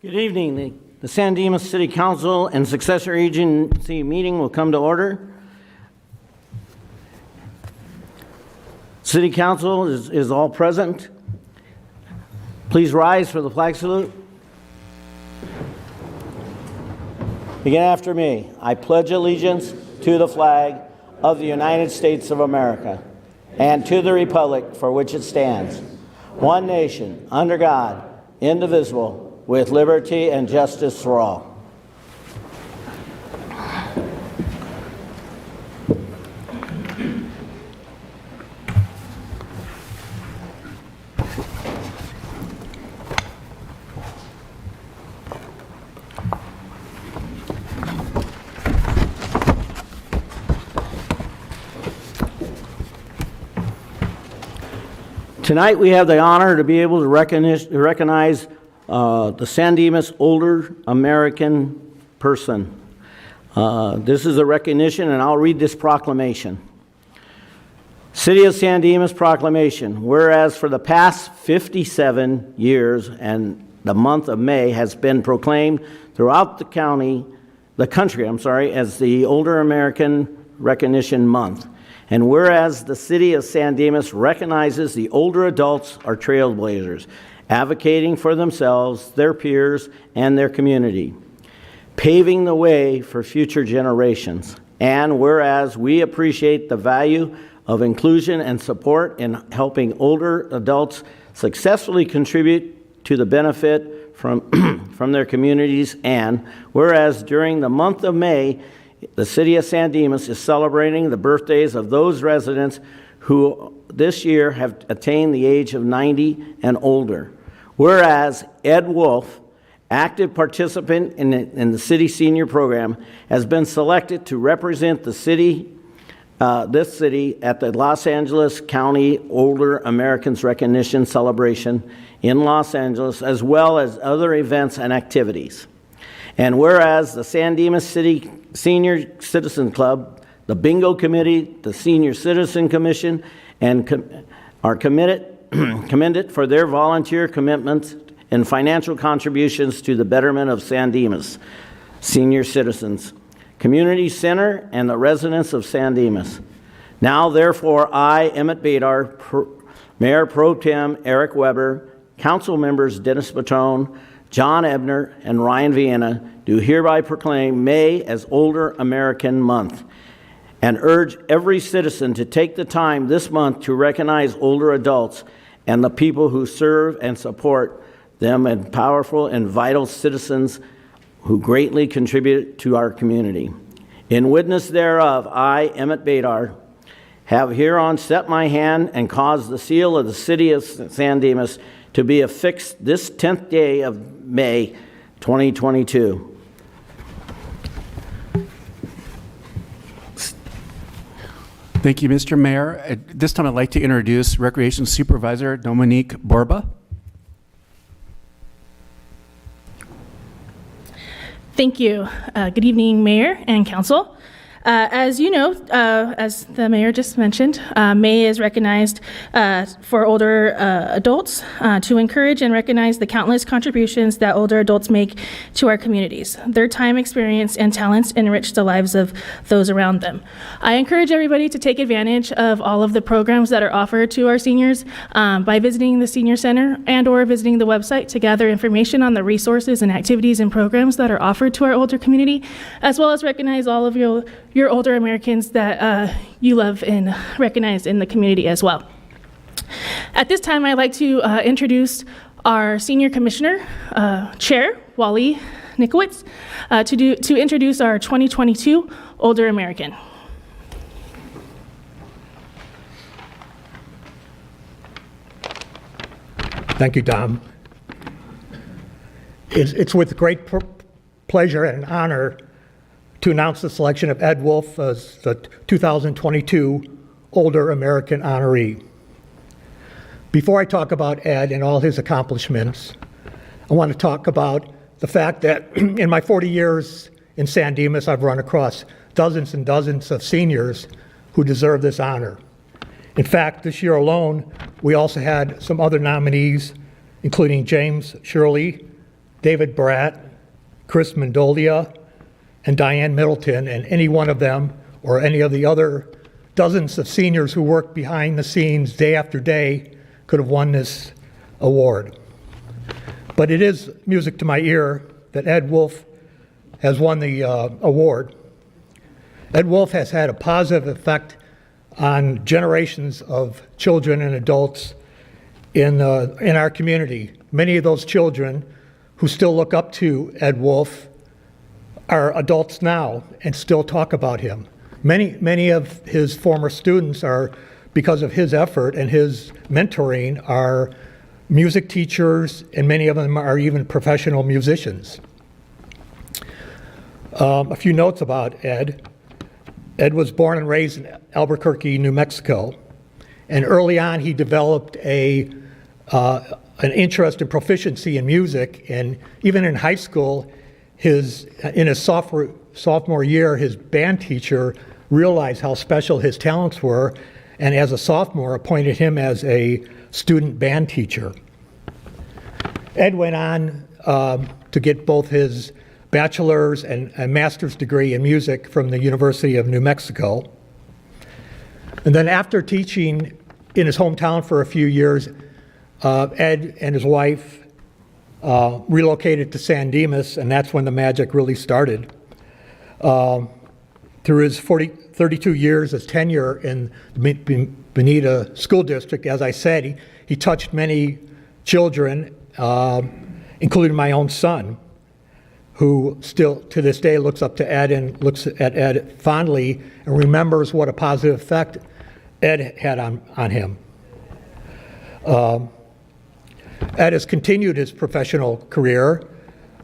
Good evening. The San Dimas City Council and Successor Agency meeting will come to order. City Council is all present. Please rise for the flag salute. Begin after me. I pledge allegiance to the flag of the United States of America and to the republic for which it stands, one nation, under God, indivisible, with liberty and justice for all. Tonight we have the honor to be able to recognize the San Dimas Older American Person. This is a recognition, and I'll read this proclamation. City of San Dimas proclamation. Whereas for the past 57 years and the month of May has been proclaimed throughout the country, as the Older American Recognition Month. And whereas the City of San Dimas recognizes the older adults are trailblazers, advocating for themselves, their peers, and their community, paving the way for future generations. And whereas we appreciate the value of inclusion and support in helping older adults successfully contribute to the benefit from their communities, and whereas during the month of May, the City of San Dimas is celebrating the birthdays of those residents who this year have attained the age of 90 and older. Whereas Ed Wolfe, active participant in the city senior program, has been selected to represent the city, this city at the Los Angeles County Older Americans Recognition Celebration in Los Angeles, as well as other events and activities. And whereas the San Dimas City Senior Citizen Club, the Bingo Committee, the Senior Citizen Commission, and are commended for their volunteer commitments and financial contributions to the betterment of San Dimas senior citizens, community center, and the residents of San Dimas. Now, therefore, I, Emmett Badar, Mayor Pro Tem Eric Weber, Council members Dennis Batone, John Ebner, and Ryan Vienna do hereby proclaim May as Older American Month and urge every citizen to take the time this month to recognize older adults and the people who serve and support them, and powerful and vital citizens who greatly contribute to our community. In witness thereof, I, Emmett Badar, have hereon set my hand and caused the seal of the City of San Dimas to be affixed this 10th day of May, 2022. Thank you, Mr. Mayor. At this time, I'd like to introduce Recreation Supervisor Dominique Borba. Thank you. Good evening, Mayor and Council. As you know, as the Mayor just mentioned, May is recognized for older adults to encourage and recognize the countless contributions that older adults make to our communities. Their time, experience, and talents enrich the lives of those around them. I encourage everybody to take advantage of all of the programs that are offered to our seniors by visiting the Senior Center and or visiting the website to gather information on the resources and activities and programs that are offered to our older community, as well as recognize all of your older Americans that you love and recognize in the community as well. At this time, I'd like to introduce our Senior Commissioner, Chair Wally Nikowitz, to introduce our 2022 Older American. Thank you, Dom. It's with great pleasure and honor to announce the selection of Ed Wolfe as the 2022 Older American Honoree. Before I talk about Ed and all his accomplishments, I want to talk about the fact that in my 40 years in San Dimas, I've run across dozens and dozens of seniors who deserve this honor. In fact, this year alone, we also had some other nominees, including James Shirley, David Bratt, Chris Mendolia, and Diane Middleton, and any one of them or any of the other dozens of seniors who work behind the scenes day after day could have won this award. But it is music to my ear that Ed Wolfe has won the award. Ed Wolfe has had a positive effect on generations of children and adults in our community. Many of those children who still look up to Ed Wolfe are adults now and still talk about him. Many of his former students are, because of his effort and his mentoring, are music teachers, and many of them are even professional musicians. A few notes about Ed. Ed was born and raised in Albuquerque, New Mexico, and early on he developed an interest and proficiency in music, and even in high school, in his sophomore year, his band teacher realized how special his talents were, and as a sophomore appointed him as a student band teacher. Ed went on to get both his bachelor's and master's degree in music from the University of New Mexico. And then after teaching in his hometown for a few years, Ed and his wife relocated to San Dimas, and that's when the magic really started. Through his 32 years as tenure in the Bonita School District, as I said, he touched many children, including my own son, who still to this day looks up to Ed and looks at Ed fondly and remembers what a positive effect Ed had on him. Ed has continued his professional career.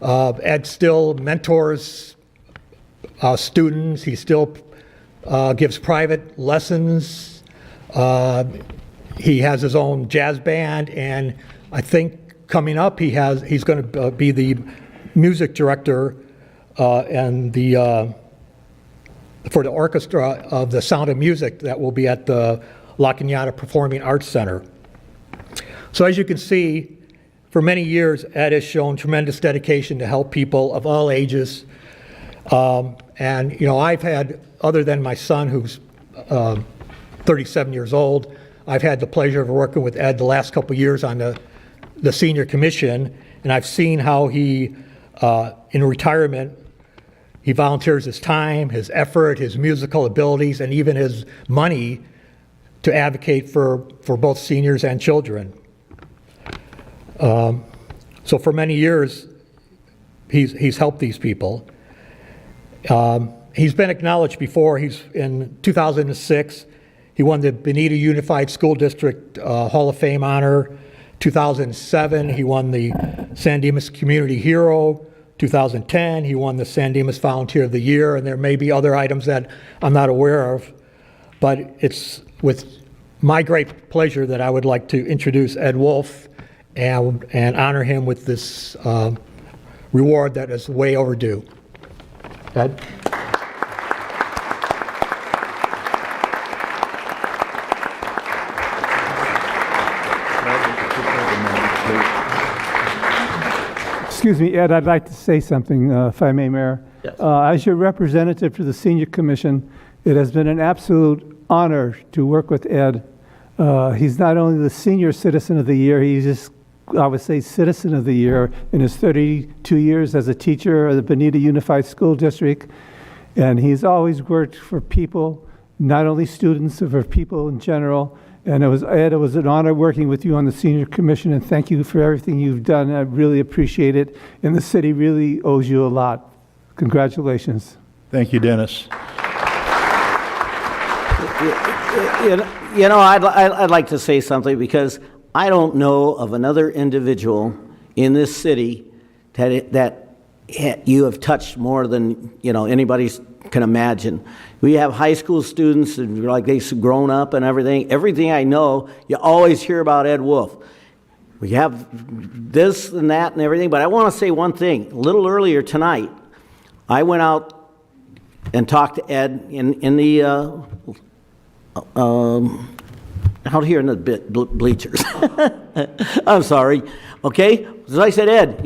Ed still mentors students. He still gives private lessons. He has his own jazz band, and I think coming up he's going to be the music director and for the orchestra of the Sound of Music that will be at the La Cañada Performing Arts Center. So as you can see, for many years, Ed has shown tremendous dedication to help people of all ages. And I've had, other than my son who's 37 years old, I've had the pleasure of working with Ed the last couple of years on the senior commission, and I've seen how he, in retirement, he volunteers his time, his effort, his musical abilities, and even his money to advocate for both seniors and children. So for many years, he's helped these people. He's been acknowledged before. In 2006, he won the Bonita Unified School District Hall of Fame honor. 2007, he won the San Dimas Community Hero. 2010, he won the San Dimas Volunteer of the Year, and there may be other items that I'm not aware of, but it's with my great pleasure that I would like to introduce Ed Wolfe and honor him with this reward that is way overdue. Ed? Excuse me, Ed, I'd like to say something, if I may, Mayor. Yes. As your representative to the Senior Commission, it has been an absolute honor to work with Ed. He's not only the Senior Citizen of the Year, he's just, I would say, Citizen of the Year in his 32 years as a teacher of the Bonita Unified School District. And he's always worked for people, not only students, but for people in general. And Ed, it was an honor working with you on the Senior Commission, and thank you for everything you've done. I really appreciate it, and the city really owes you a lot. Congratulations. Thank you, Dennis. I'd like to say something, because I don't know of another individual in this city that you have touched more than anybody can imagine. We have high school students, and like they've grown up and everything. Everything I know, you always hear about Ed Wolfe. We have this and that and everything, but I want to say one thing. A little earlier tonight, I went out and talked to Ed in the out here in the bleachers. I'm sorry. Okay, so I said, Ed,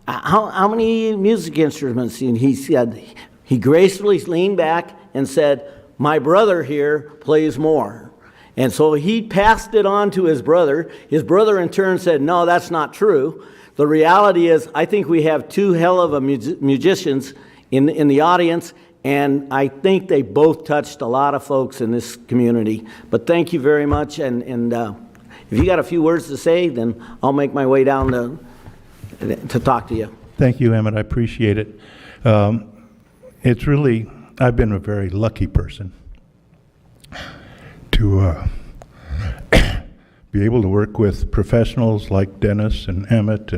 how many music instruments? And he said, he gracefully leaned back and said, my brother here plays more. And so he passed it on to his brother. His brother in turn said, no, that's not true. The reality is, I think we have two hell of a musicians in the audience, and I think they both touched a lot of folks in this community. But thank you very much, and if you got a few words to say, then I'll make my way down to talk to you. Thank you, Emmett. I appreciate it. It's really, I've been a very lucky person to be able to work with professionals like Dennis and Emmett,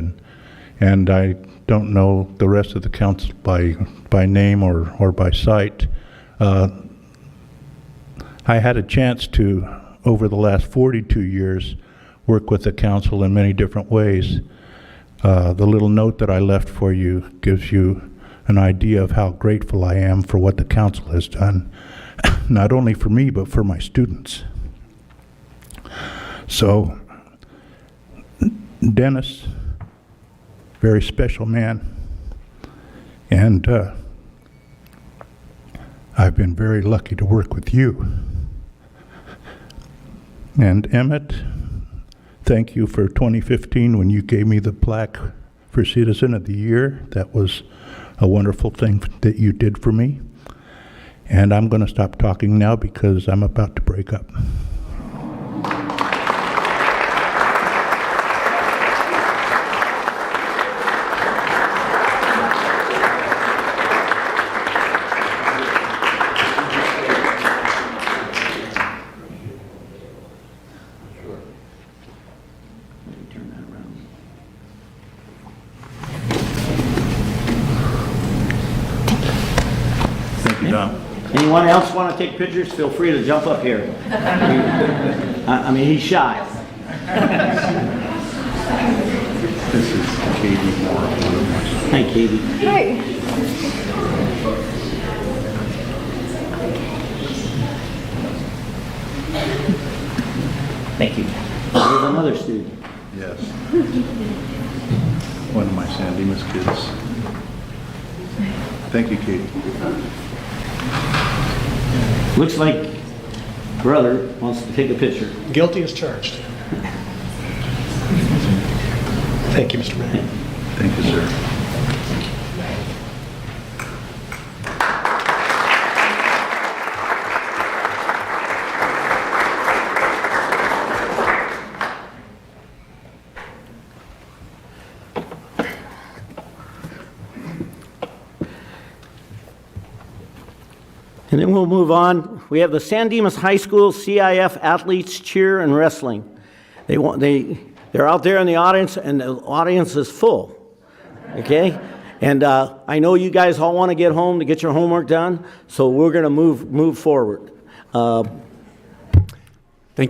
and I don't know the rest of the council by name or by sight. I had a chance to, over the last 42 years, work with the council in many different ways. The little note that I left for you gives you an idea of how grateful I am for what the council has done, not only for me, but for my students. So, Dennis, very special man, and I've been very lucky to work with you. And Emmett, thank you for 2015 when you gave me the plaque for Citizen of the Year. That was a wonderful thing that you did for me. And I'm going to stop talking now because I'm about to break up. Anyone else want to take pictures? Feel free to jump up here. I mean, he's shy. This is Katie Moore. Hi, Katie. Hi. Thank you. There's another student. Yes. One of my San Dimas kids. Thank you, Katie. Looks like brother wants to take a picture. Guilty as charged. Thank you, Mr. Mayor. Thank you, sir. And then we'll move on. We have the San Dimas High School CIF athletes cheer and wrestling. They're out there in the audience, and the audience is full. Okay? And I know you guys all want to get home to get your homework done, so we're going to move forward. Thank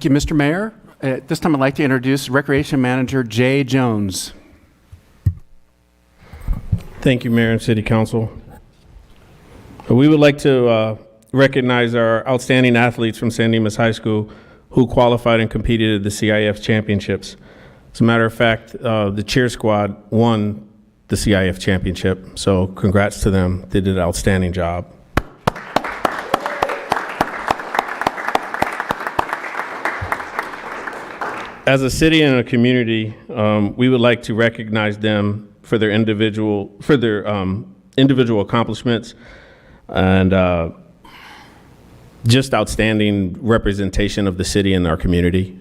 you, Mr. Mayor. At this time, I'd like to introduce Recreation Manager Jay Jones. Thank you, Mayor and City Council. We would like to recognize our outstanding athletes from San Dimas High School who qualified and competed at the CIF championships. As a matter of fact, the cheer squad won the CIF championship, so congrats to them. They did an outstanding job. As a city and a community, we would like to recognize them for their individual accomplishments and just outstanding representation of the city and our community.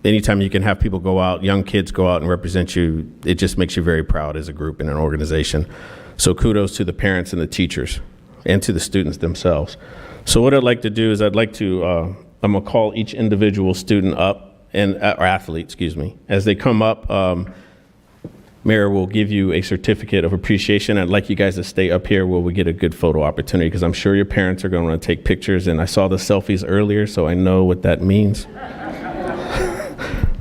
Anytime you can have people go out, young kids go out and represent you, it just makes you very proud as a group and an organization. So kudos to the parents and the teachers and to the students themselves. So what I'd like to do is I'm gonna call each individual student up, or athlete, excuse me. As they come up, Mayor will give you a certificate of appreciation. I'd like you guys to stay up here where we get a good photo opportunity, because I'm sure your parents are going to want to take pictures, and I saw the selfies earlier, so I know what that means.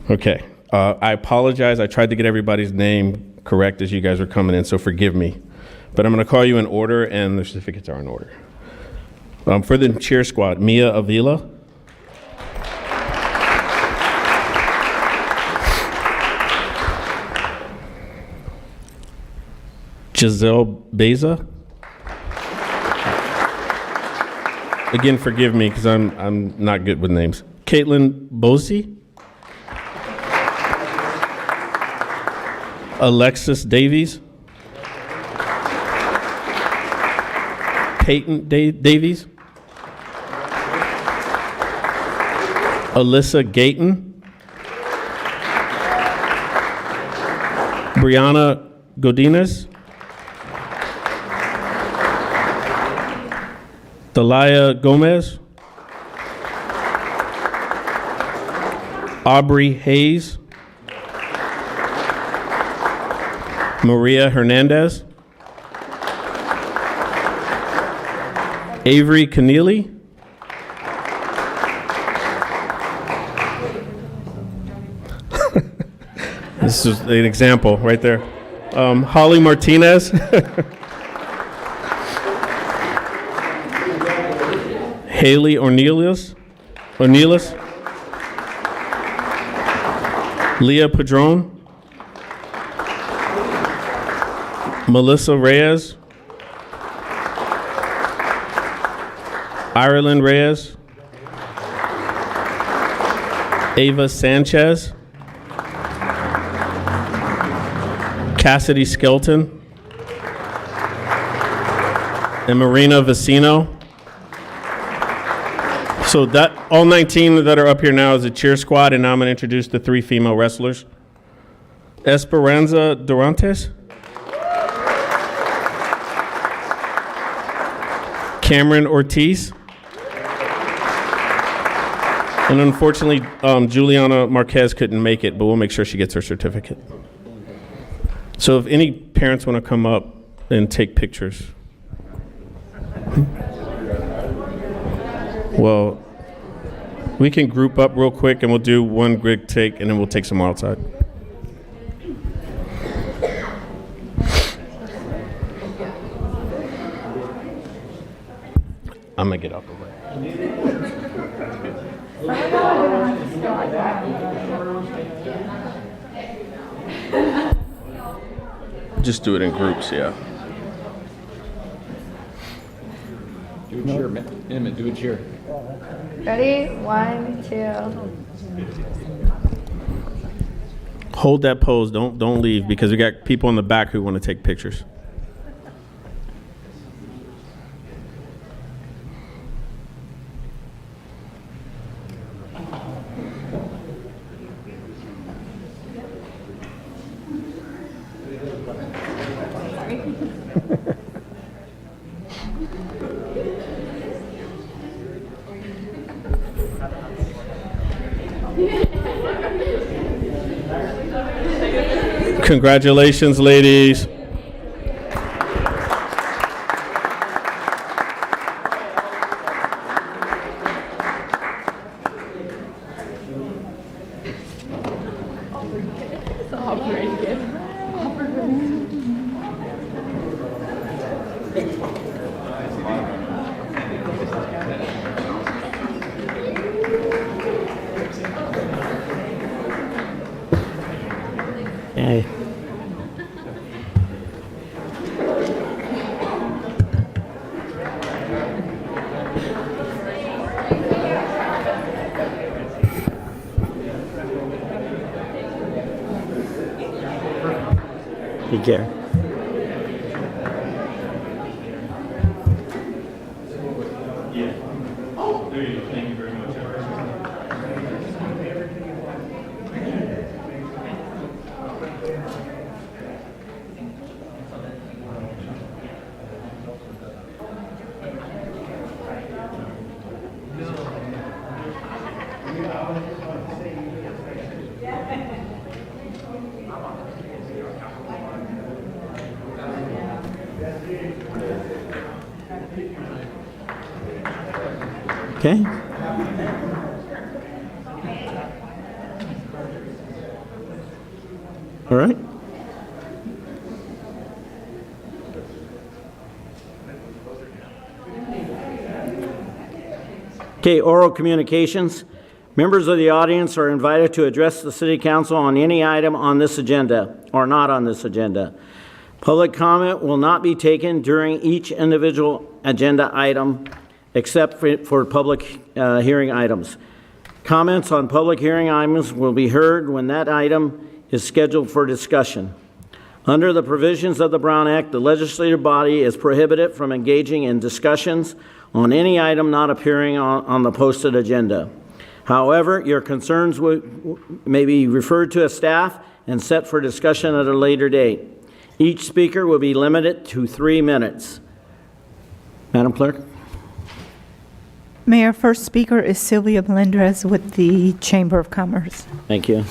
Okay, I apologize. I tried to get everybody's name correct as you guys were coming in, so forgive me. But I'm going to call you in order, and the certificates are in order. For the cheer squad, Mia Avila. Giselle Beza. Again, forgive me because I'm not good with names. Caitlin Bosey. Alexis Davies. Peyton Davies. Alyssa Gayton. Brianna Godinez. Delia Gomez. Aubrey Hayes. Maria Hernandez. Avery Keneally. This is an example right there. Holly Martinez. Haley Ornelas. Leah Padron. Melissa Reyes. Ireland Reyes. Ava Sanchez. Cassidy Skelton. And Marina Vicino. So that all 19 that are up here now is a cheer squad, and now I'm going to introduce the 3 female wrestlers. Esperanza Durantes. Cameron Ortiz. And unfortunately, Juliana Marquez couldn't make it, but we'll make sure she gets her certificate. So if any parents want to come up and take pictures. Well, we can group up real quick and we'll do one quick take and then we'll take some more outside. I'm gonna get out the way. Just do it in groups, yeah. Do a cheer, Emmett, do a cheer. Ready? 1, 2. Hold that pose. Don't leave because we got people in the back who want to take pictures. Congratulations, ladies. Okay. Take care. There you go. Thank you very much. Okay. All right. Okay, oral communications. Members of the audience are invited to address the City Council on any item on this agenda or not on this agenda. Public comment will not be taken during each individual agenda item except for public hearing items. Comments on public hearing items will be heard when that item is scheduled for discussion. Under the provisions of the Brown Act, the legislative body is prohibited from engaging in discussions on any item not appearing on the posted agenda. However, your concerns may be referred to as staff and set for discussion at a later date. Each speaker will be limited to 3 minutes. Madam Clerk? Mayor, first speaker is Sylvia Melendrez with the Chamber of Commerce. Thank you.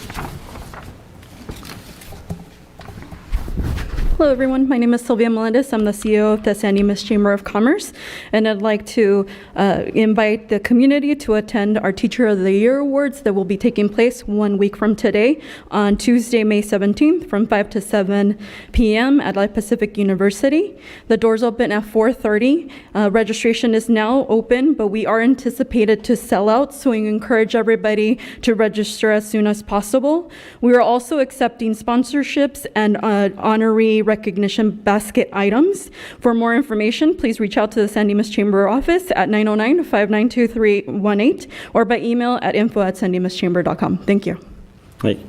Hello, everyone. My name is Sylvia Melendez. I'm the CEO of the San Dimas Chamber of Commerce, and I'd like to invite the community to attend our Teacher of the Year Awards that will be taking place 1 week from today on Tuesday, May 17th from 5 to 7 p.m. at Life Pacific University. The doors open at 4:30. Registration is now open, but we are anticipated to sell out, so we encourage everybody to register as soon as possible. We are also accepting sponsorships and honoree recognition basket items. For more information, please reach out to the San Dimas Chamber office at 909-592-3318 or by email at info@sandimaschamber.com. Thank you. Right.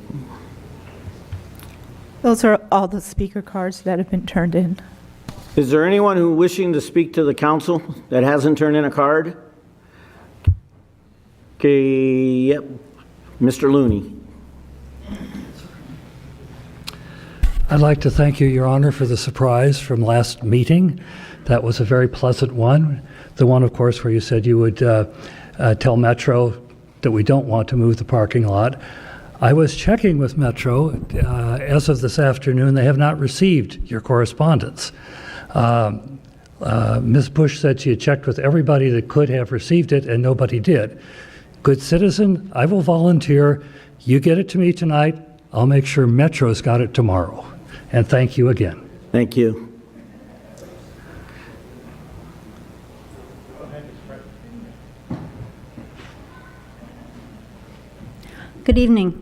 Those are all the speaker cards that have been turned in. Is there anyone who wishing to speak to the council that hasn't turned in a card? Okay, yep. Mr. Looney. I'd like to thank you, Your Honor, for the surprise from last meeting. That was a very pleasant one. The one, of course, where you said you would tell Metro that we don't want to move the parking lot. I was checking with Metro. As of this afternoon, they have not received your correspondence. Ms. Bush said she had checked with everybody that could have received it, and nobody did. Good citizen, I will volunteer. You get it to me tonight. I'll make sure Metro's got it tomorrow. And thank you again. Thank you. Good evening.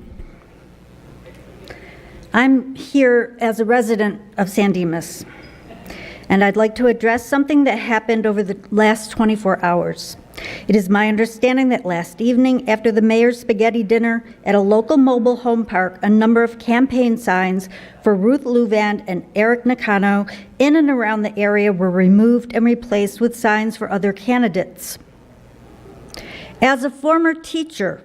I'm here as a resident of San Dimas, and I'd like to address something that happened over the last 24 hours. It is my understanding that last evening, after the mayor's spaghetti dinner at a local mobile home park, a number of campaign signs for Ruth Luvand and Eric Nakano in and around the area were removed and replaced with signs for other candidates. As a former teacher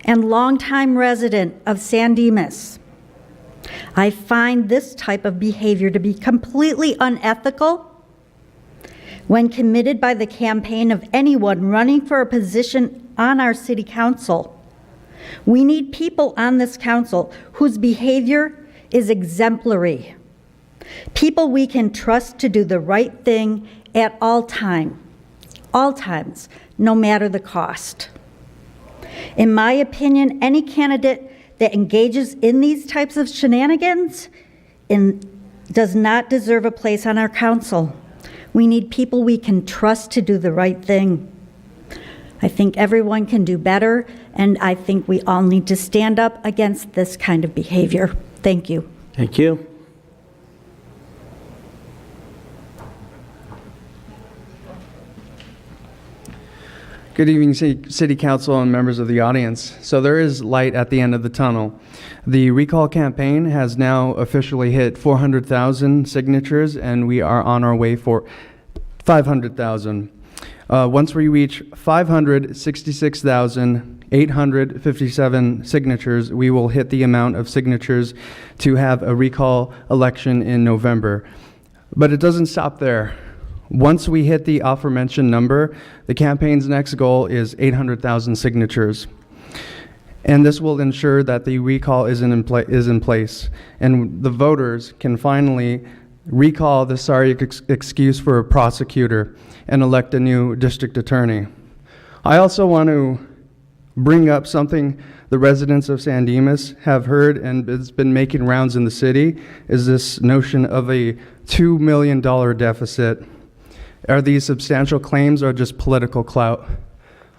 and longtime resident of San Dimas, I find this type of behavior to be completely unethical when committed by the campaign of anyone running for a position on our city council. We need people on this council whose behavior is exemplary. People we can trust to do the right thing at all times, no matter the cost. In my opinion, any candidate that engages in these types of shenanigans does not deserve a place on our council. We need people we can trust to do the right thing. I think everyone can do better, and I think we all need to stand up against this kind of behavior. Thank you. Thank you. Good evening, City Council and members of the audience. So there is light at the end of the tunnel. The recall campaign has now officially hit 400,000 signatures, and we are on our way for 500,000. Once we reach 566,857 signatures, we will hit the amount of signatures to have a recall election in November. But it doesn't stop there. Once we hit the aforementioned number, the campaign's next goal is 800,000 signatures. And this will ensure that the recall is in place, and the voters can finally recall the sorry excuse for a prosecutor and elect a new district attorney. I also want to bring up something the residents of San Dimas have heard and it's been making rounds in the city, is this notion of a $2 million deficit. Are these substantial claims or just political clout?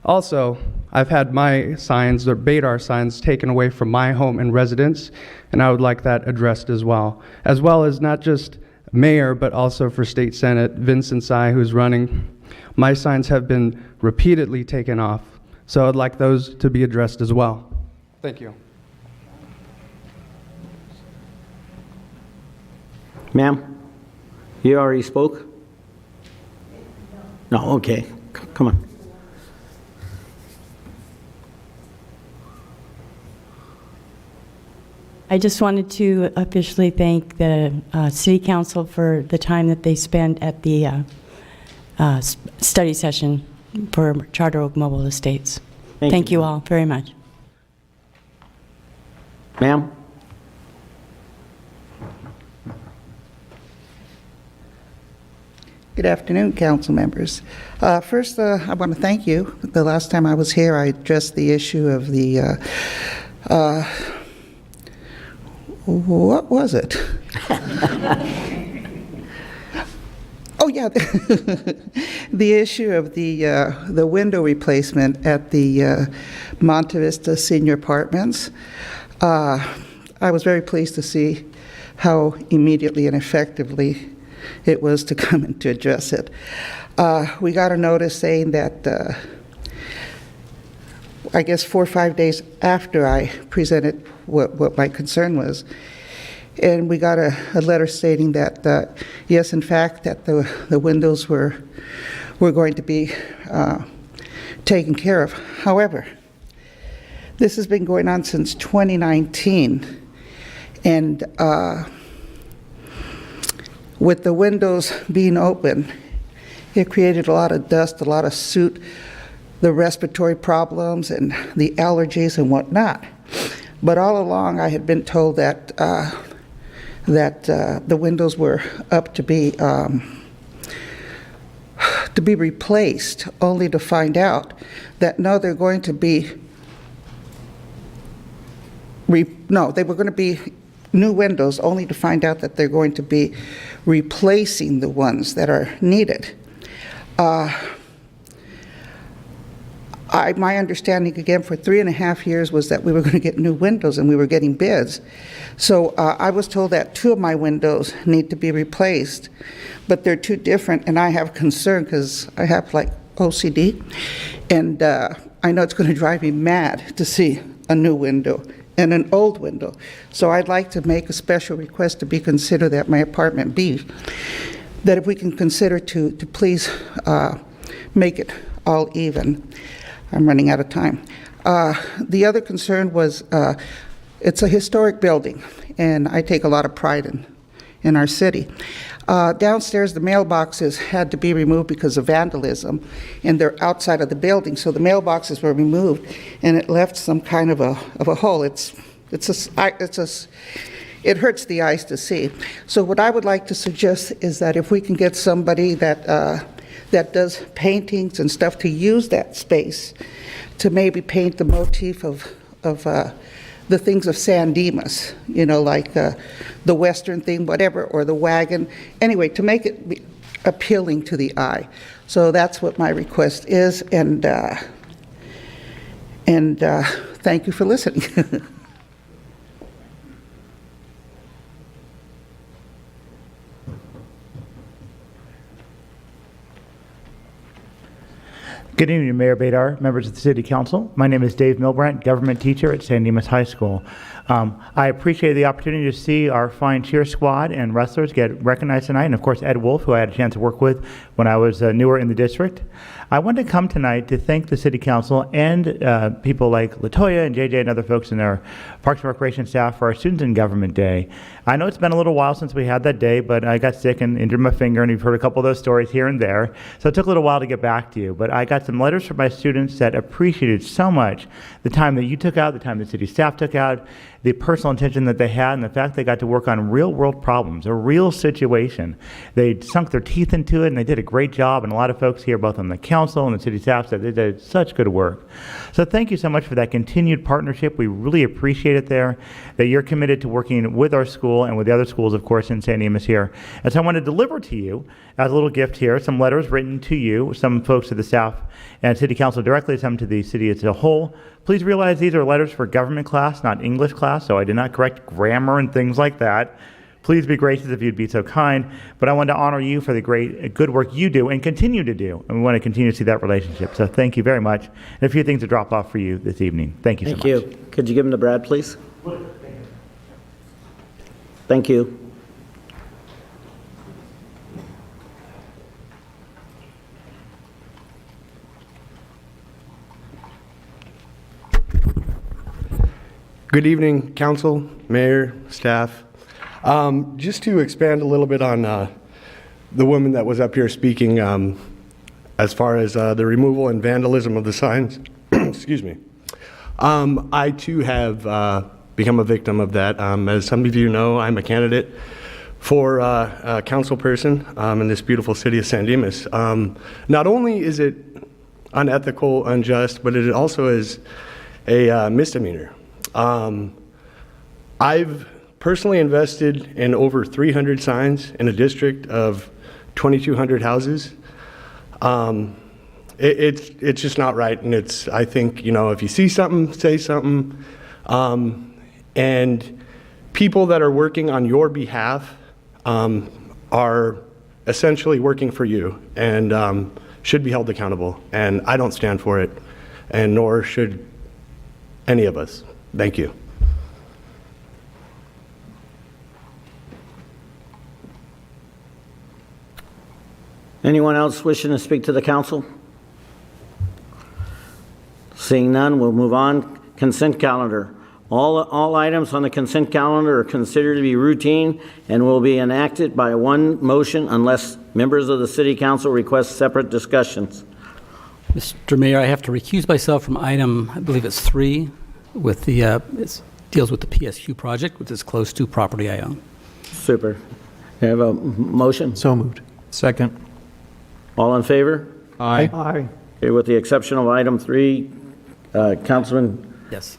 Also, I've had my signs, or BADAR signs, taken away from my home and residence, and I would like that addressed as well as not just mayor, but also for state senate, Vincent Tsai, who's running. My signs have been repeatedly taken off, so I'd like those to be addressed as well. Thank you. Ma'am, you already spoke? No, okay. Come on. I just wanted to officially thank the City Council for the time that they spent at the study session for Charter Oak Mobile Estates. Thank you all very much. Ma'am? Good afternoon, council members. First, I want to thank you. The last time I was here, I addressed the issue of the, what was it? Oh, yeah, the issue of the window replacement at the Monte Vista Senior Apartments. I was very pleased to see how immediately and effectively it was to come in to address it. We got a notice saying that, I guess 4 or 5 days after I presented what my concern was, and we got a letter stating that, yes, in fact, that the windows were going to be taken care of. However, this has been going on since 2019, and with the windows being open, it created a lot of dust, a lot of soot, the respiratory problems and the allergies and whatnot. But all along, I had been told that the windows were up to be replaced, only to find out that no, they're going to be they were going to be new windows, only to find out that they're going to be replacing the ones that are needed. My understanding, again, for 3.5 years was that we were going to get new windows and we were getting bids. So I was told that 2 of my windows need to be replaced, but they're too different, and I have concern because I have like OCD, and I know it's going to drive me mad to see a new window and an old window. So I'd like to make a special request to be considered at my apartment B, that if we can consider to please make it all even. I'm running out of time. The other concern was it's a historic building, and I take a lot of pride in our city. Downstairs, the mailboxes had to be removed because of vandalism, and they're outside of the building, so the mailboxes were removed, and it left some kind of a hole. It hurts the eyes to see. So what I would like to suggest is that if we can get somebody that does paintings and stuff to use that space to maybe paint the motif of the things of San Dimas, you know, like the Western thing, whatever, or the wagon. Anyway, to make it be appealing to the eye. So that's what my request is, and thank you for listening. Good evening, Mayor Badar, members of the City Council. My name is Dave Milbrandt, government teacher at San Dimas High School. I appreciate the opportunity to see our fine cheer squad and wrestlers get recognized tonight, and of course Ed Wolfe, who I had a chance to work with when I was newer in the district. I wanted to come tonight to thank the City Council and people like LaToya and JJ and other folks in our Parks and Recreation staff for our Students in Government Day. I know it's been a little while since we had that day, but I got sick and injured my finger, and you've heard a couple of those stories here and there, so it took a little while to get back to you. But I got some letters from my students that appreciated so much the time that you took out, the time the city staff took out, the personal intention that they had, and the fact they got to work on real world problems, a real situation. They sunk their teeth into it, and they did a great job, and a lot of folks here, both on the council and the city staff, said they did such good work. So thank you so much for that continued partnership. We really appreciate it there, that you're committed to working with our school and with the other schools, of course, in San Dimas here. And so I want to deliver to you, as a little gift here, some letters written to you, some folks to the staff and city council directly, some to the city as a whole. Please realize these are letters for government class, not English class, so I did not correct grammar and things like that. Please be gracious if you'd be so kind. But I want to honor you for the good work you do and continue to do. And we want to continue to see that relationship. So thank you very much. And a few things to drop off for you this evening. Thank you so much. Thank you. Could you give them to Brad, please? Thank you. Good evening, council, mayor, staff. Just to expand a little bit on the woman that was up here speaking as far as the removal and vandalism of the signs, excuse me. I too have become a victim of that. As some of you know, I'm a candidate for a council person in this beautiful city of San Dimas. Not only is it unethical, unjust, but it also is a misdemeanor. I've personally invested in over 300 signs in a district of 2,200 houses. It's just not right, and I think, if you see something, say something. And people that are working on your behalf are essentially working for you and should be held accountable. And I don't stand for it, and nor should any of us. Thank you. Anyone else wishing to speak to the council? Seeing none, we'll move on. Consent calendar. All items on the consent calendar are considered to be routine and will be enacted by one motion unless members of the city council request separate discussions. Mr. Mayor, I have to recuse myself from item, I believe it's 3, with the, it deals with the PSQ project, which is close to property I own. Super. You have a motion? So moved. Second. All in favor? Aye. Aye. Okay, with the exception of item 3, Councilman. Yes.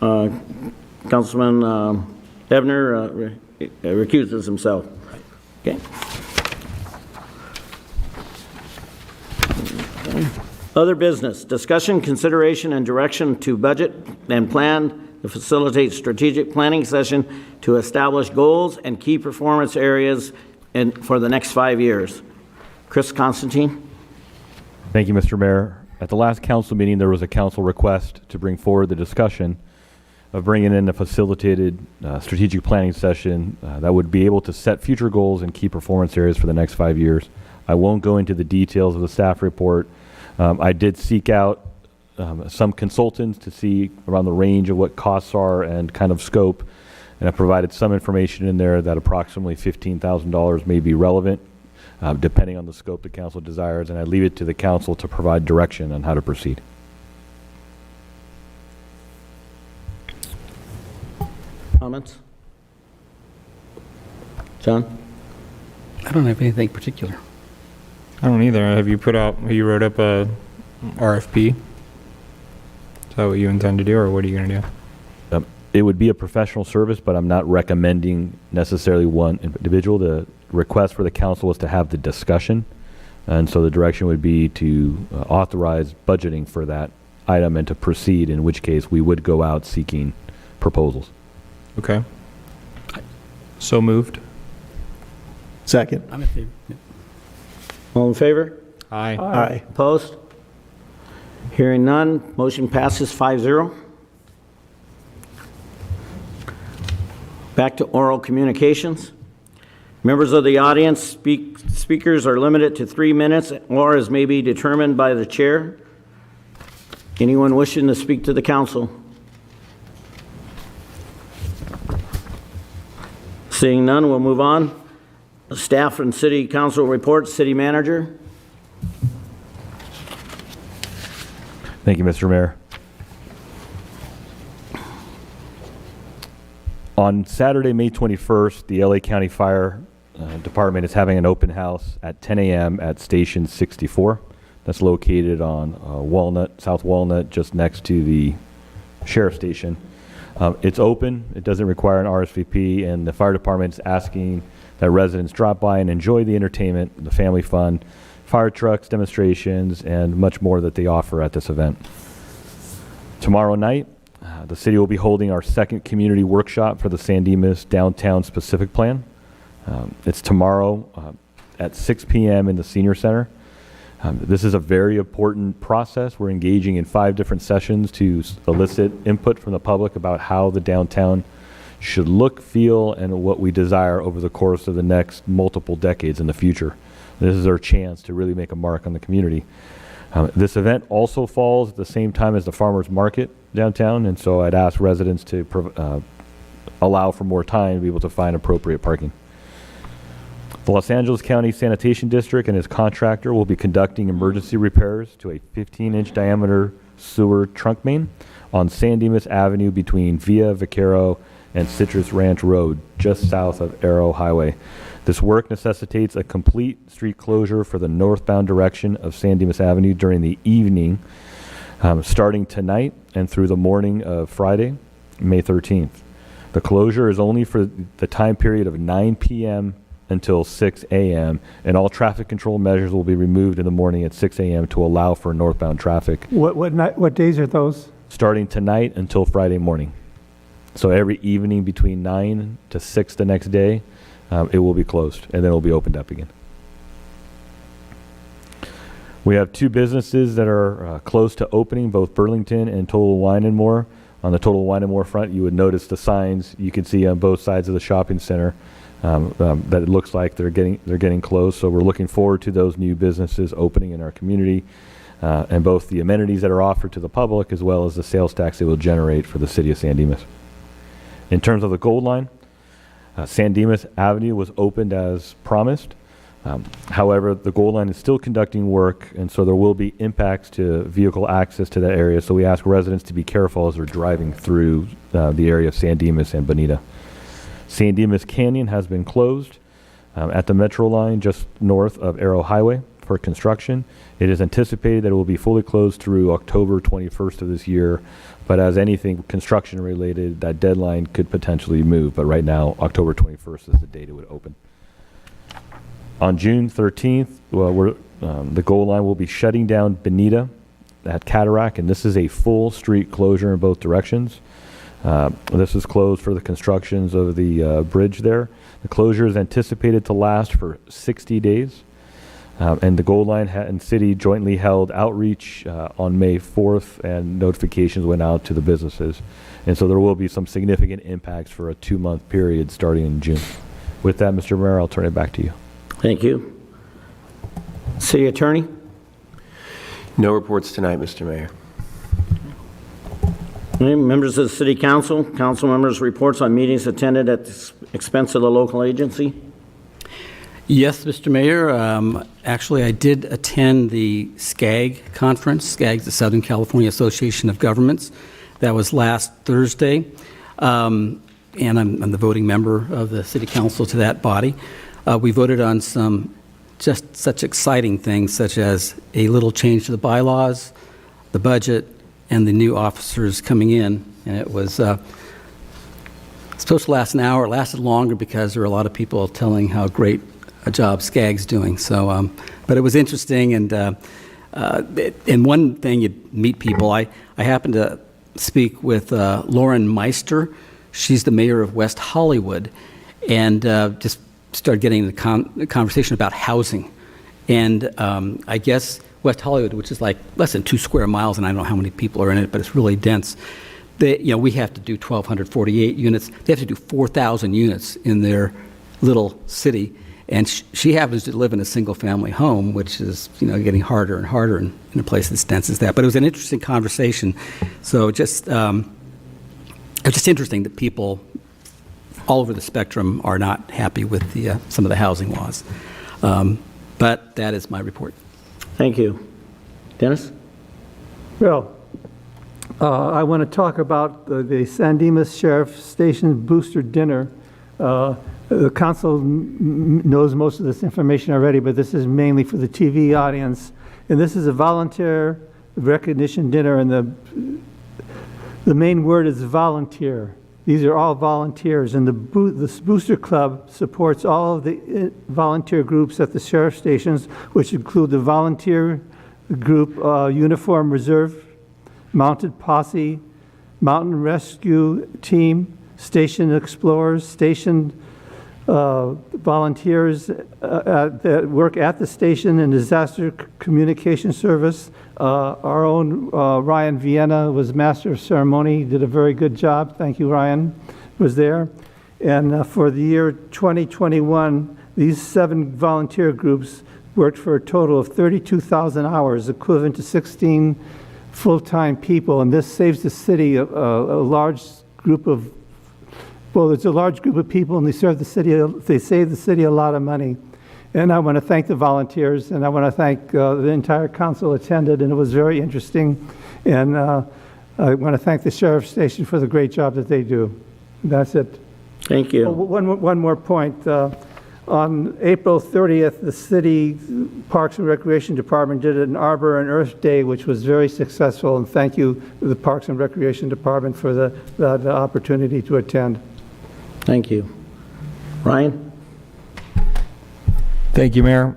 Councilman Ebner recuses himself. Okay. Other business, discussion, consideration, and direction to budget and plan to facilitate strategic planning session to establish goals and key performance areas for the next 5 years. Chris Constantine. Thank you, Mr. Mayor. At the last council meeting, there was a council request to bring forward the discussion of bringing in a facilitated strategic planning session that would be able to set future goals and key performance areas for the next 5 years. I won't go into the details of the staff report. I did seek out some consultants to see around the range of what costs are and kind of scope, and I provided some information in there that approximately $15,000 may be relevant, depending on the scope the council desires, and I leave it to the council to provide direction on how to proceed. Comments? John? I don't have anything particular. I don't either. Have you wrote up a RFP? Is that what you intend to do, or what are you going to do? It would be a professional service, but I'm not recommending necessarily one individual. The request for the council was to have the discussion, and so the direction would be to authorize budgeting for that item and to proceed, in which case we would go out seeking proposals. Okay. So moved. Second. I'm in favor. Yeah. All in favor? Aye. Aye. Opposed? Hearing none, motion passes 5-0. Back to oral communications. Members of the audience, speakers are limited to 3 minutes, or as may be determined by the chair. Anyone wishing to speak to the council? Seeing none, we'll move on. Staff and city council reports. City manager. Thank you, Mr. Mayor. On Saturday, May 21st, the LA County Fire Department is having an open house at 10 a.m. at Station 64. That's located on South Walnut, just next to the sheriff's station. It's open. It doesn't require an RSVP, and the fire department is asking that residents drop by and enjoy the entertainment, the family fun, fire trucks, demonstrations, and much more that they offer at this event. Tomorrow night, the city will be holding our second community workshop for the San Dimas Downtown Specific Plan. It's tomorrow at 6 p.m. in the Senior Center. This is a very important process. We're engaging in 5 different sessions to elicit input from the public about how the downtown should look, feel, and what we desire over the course of the next multiple decades in the future. This is our chance to really make a mark on the community. This event also falls at the same time as the farmers market downtown, and so I'd ask residents to allow for more time to be able to find appropriate parking. The Los Angeles County Sanitation District and its contractor will be conducting emergency repairs to a 15-inch diameter sewer trunk main on San Dimas Avenue between Via Vaquero and Citrus Ranch Road, just south of Arrow Highway. This work necessitates a complete street closure for the northbound direction of San Dimas Avenue during the evening, starting tonight and through the morning of Friday, May 13th. The closure is only for the time period of 9 p.m. until 6 a.m., and all traffic control measures will be removed in the morning at 6 a.m. to allow for northbound traffic. What days are those? Starting tonight until Friday morning. So every evening between 9 to 6 the next day, it will be closed, and then it will be opened up again. We have 2 businesses that are close to opening, both Burlington and Total Wine & More. On the Total Wine & More front, you would notice the signs you can see on both sides of the shopping center that it looks like they're getting close. So we're looking forward to those new businesses opening in our community, and both the amenities that are offered to the public as well as the sales tax it will generate for the city of San Dimas. In terms of the Gold Line, San Dimas Avenue was opened as promised. However, the Gold Line is still conducting work, and so there will be impacts to vehicle access to that area. So we ask residents to be careful as they're driving through the area of San Dimas and Bonita. San Dimas Canyon has been closed at the Metro line just north of Arrow Highway for construction. It is anticipated that it will be fully closed through October 21st of this year, but as anything construction related, that deadline could potentially move. But right now, October 21st is the date it would open. On June 13th, the Gold Line will be shutting down Bonita at Cataract, and this is a full street closure in both directions. This is closed for the constructions of the bridge there. The closure is anticipated to last for 60 days. And the Gold Line and City jointly held outreach on May 4th, and notifications went out to the businesses. And so there will be some significant impacts for a 2-month period starting in June. With that, Mr. Mayor, I'll turn it back to you. Thank you. City Attorney? No reports tonight, Mr. Mayor. Okay, members of the City Council, council members' reports on meetings attended at the expense of the local agency. Yes, Mr. Mayor. Actually, I did attend the SCAG conference. SCAG is the Southern California Association of Governments. That was last Thursday. And I'm the voting member of the City Council to that body. We voted on some just such exciting things, such as a little change to the bylaws, the budget, and the new officers coming in. And it was supposed to last an hour. It lasted longer because there were a lot of people telling how great a job SCAG's doing. So, but it was interesting. And one thing, you'd meet people. I happened to speak with Lauren Meister. She's the mayor of West Hollywood, and just started getting a conversation about housing. And I guess West Hollywood, which is like less than 2 square miles, and I don't know how many people are in it, but it's really dense. We have to do 1,248 units. They have to do 4,000 units in their little city. And she happens to live in a single-family home, which is, getting harder and harder in a place as dense as that. But it was an interesting conversation. So it's just interesting that people all over the spectrum are not happy with some of the housing laws. But that is my report. Thank you. Dennis? Well, I want to talk about the San Dimas Sheriff Station Booster Dinner. The council knows most of this information already, but this is mainly for the TV audience. And this is a volunteer recognition dinner, and the main word is volunteer. These are all volunteers, and this Booster Club supports all of the volunteer groups at the sheriff stations, which include the volunteer group, Uniform Reserve, Mounted Posse, Mountain Rescue Team, Station Explorers, Station volunteers that work at the station in disaster communication service. Our own Ryan Vienna was master of ceremony, did a very good job. Thank you, Ryan, was there. And for the year 2021, these 7 volunteer groups worked for a total of 32,000 hours, equivalent to 16 full-time people. And this saves the city a large group of, well, it's a large group of people, and they save the city a lot of money. And I want to thank the volunteers, and I want to thank the entire council attended, and it was very interesting. And I want to thank the sheriff's station for the great job that they do. That's it. Thank you. Oh, one more point. On April 30th, the city Parks and Recreation Department did an Arbor and Earth Day, which was very successful, and thank you to the Parks and Recreation Department for the opportunity to attend. Thank you. Ryan? Thank you, Mayor.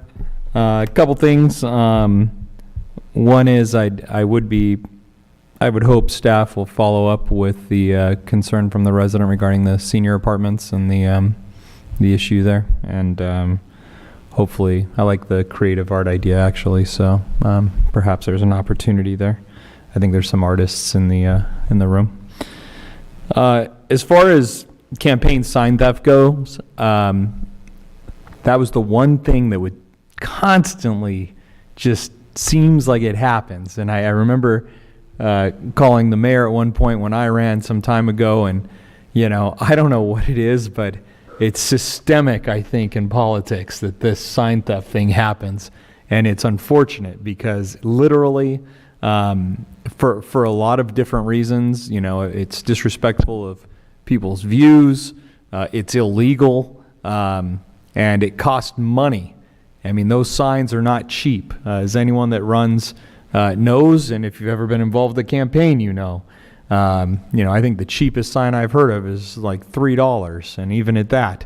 A couple things. One is I would hope staff will follow up with the concern from the resident regarding the senior apartments and the issue there. And hopefully, I like the creative art idea actually. So perhaps there's an opportunity there. I think there's some artists in the room. As far as campaign sign theft goes, that was the one thing that would constantly just seems like it happens. And I remember calling the mayor at one point when I ran some time ago, and I don't know what it is, but it's systemic, I think, in politics that this sign theft thing happens. And it's unfortunate because literally for a lot of different reasons, it's disrespectful of people's views, it's illegal, and it costs money. I mean, those signs are not cheap. As anyone that runs knows, and if you've ever been involved in the campaign, I think the cheapest sign I've heard of is like $3, and even at that,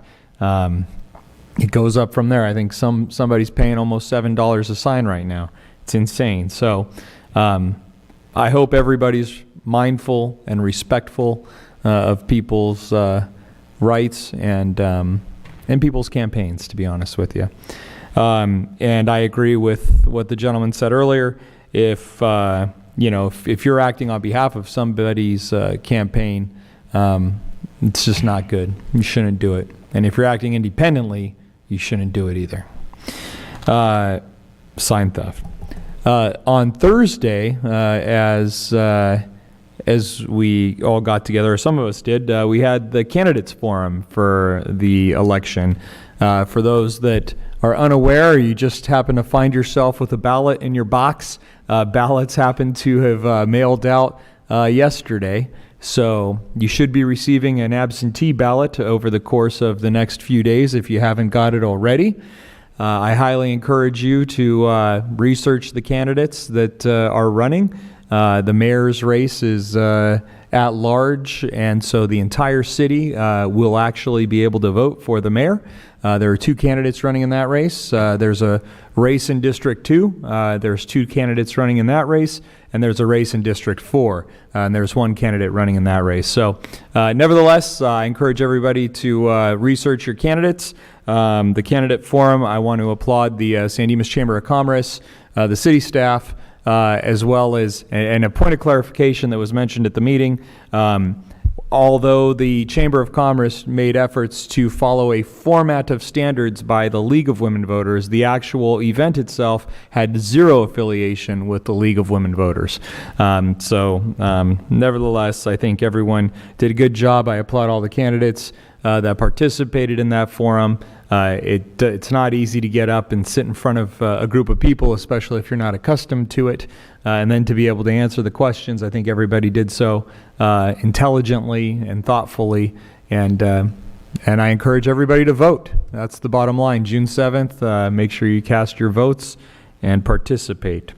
it goes up from there. I think somebody's paying almost $7 a sign right now. It's insane. So I hope everybody's mindful and respectful of people's rights and people's campaigns, to be honest with you. And I agree with what the gentleman said earlier. If you're acting on behalf of somebody's campaign, it's just not good. You shouldn't do it. And if you're acting independently, you shouldn't do it either. Sign theft. On Thursday, as we all got together, or some of us did, we had the candidates forum for the election. For those that are unaware, or you just happen to find yourself with a ballot in your box, ballots happen to have mailed out yesterday. So you should be receiving an absentee ballot over the course of the next few days if you haven't got it already. I highly encourage you to research the candidates that are running. The mayor's race is at large, and so the entire city will actually be able to vote for the mayor. There are 2 candidates running in that race. There's a race in District 2. There's 2 candidates running in that race, and there's a race in District 4. And there's 1 candidate running in that race. So nevertheless, I encourage everybody to research your candidates. The candidate forum, I want to applaud the San Dimas Chamber of Commerce, the city staff, as well as, and a point of clarification that was mentioned at the meeting, although the Chamber of Commerce made efforts to follow a format of standards by the League of Women Voters, the actual event itself had 0 affiliation with the League of Women Voters. Nevertheless, I think everyone did a good job. I applaud all the candidates that participated in that forum. It's not easy to get up and sit in front of a group of people, especially if you're not accustomed to it, and then to be able to answer the questions. I think everybody did so intelligently and thoughtfully, and I encourage everybody to vote. That's the bottom line. June 7th, make sure you cast your votes and participate.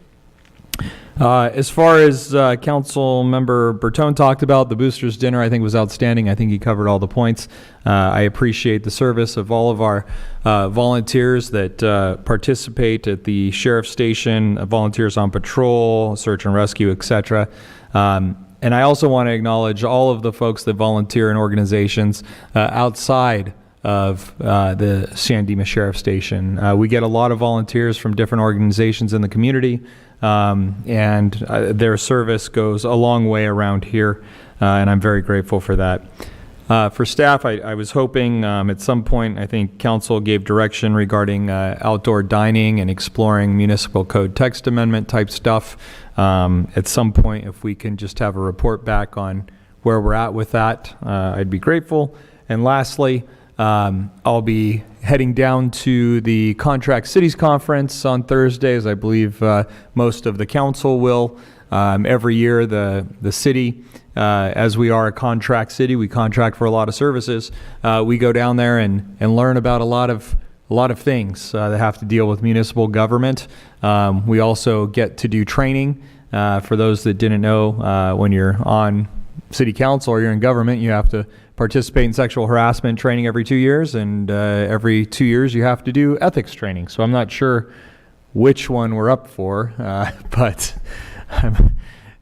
As far as Council Member Bertone talked about, the Boosters Dinner I think was outstanding. I think he covered all the points. I appreciate the service of all of our volunteers that participate at the Sheriff's Station, volunteers on patrol, search and rescue, etc. And I also want to acknowledge all of the folks that volunteer in organizations outside of the San Dimas Sheriff Station. We get a lot of volunteers from different organizations in the community, and their service goes a long way around here, and I'm very grateful for that. For staff, I was hoping at some point, I think council gave direction regarding outdoor dining and exploring municipal code text amendment type stuff. At some point, if we can just have a report back on where we're at with that, I'd be grateful. And lastly, I'll be heading down to the Contract Cities Conference on Thursdays. I believe most of the council will. Every year, the city, as we are a contract city, we contract for a lot of services. We go down there and learn about a lot of things that have to deal with municipal government. We also get to do training. For those that didn't know, when you're on city council or you're in government, you have to participate in sexual harassment training every 2 years, and every 2 years you have to do ethics training. So I'm not sure which one we're up for, but